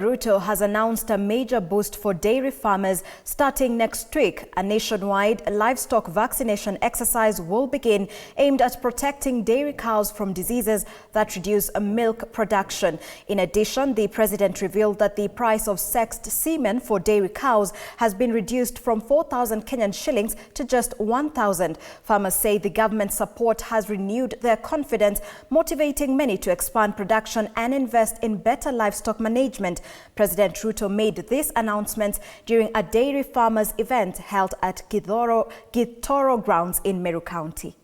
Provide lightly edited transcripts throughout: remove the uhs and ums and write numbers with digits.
Ruto has announced a major boost for dairy farmers starting next week. A nationwide livestock vaccination exercise will begin, aimed at protecting dairy cows from diseases that reduce milk production. In addition, the president revealed that the price of sexed semen for dairy cows has been reduced from 4,000 Kenyan shillings to just 1,000. Farmers say the government's support has renewed their confidence, motivating many to expand production and invest in better livestock management. President Ruto made this announcement during a dairy farmers event held at Gitoro grounds in Meru County.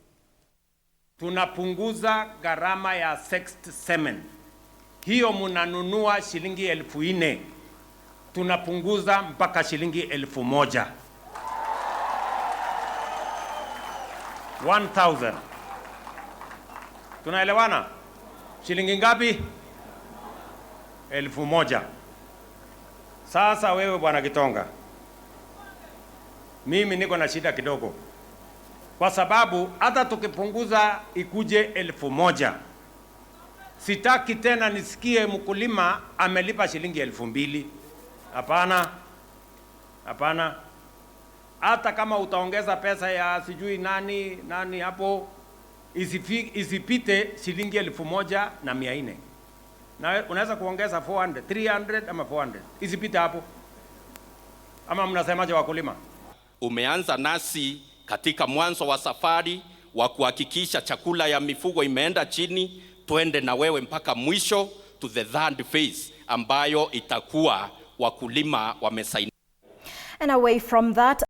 Tunapunguza gharama ya sexed semen. Hiyo munanunua shilingi 4,000. Tunapunguza mpaka shilingi 1,000. 1,000. Tunaelewana? Shilingi ngapi? 1,000. Sasa wewe bwana Kitonga, mimi niko na shida kidogo, kwa sababu hata tukipunguza ikuje 1,000, sitaki tena nisikie mkulima amelipa shilingi 2,000. Hapana, hapana. Hata kama utaongeza pesa ya sijui nani hapo, isipite shilingi 1,400. Na unaweza kuongeza 400, 300 ama 400. Isipite hapo. Ama mnasemaje wakulima? Umeanza nasi katika mwanzo wa safari wa kuhakikisha chakula ya mifugo imeenda chini, twende na wewe mpaka mwisho, to the third phase ambayo itakuwa wakulima wamesaidia. And away from that,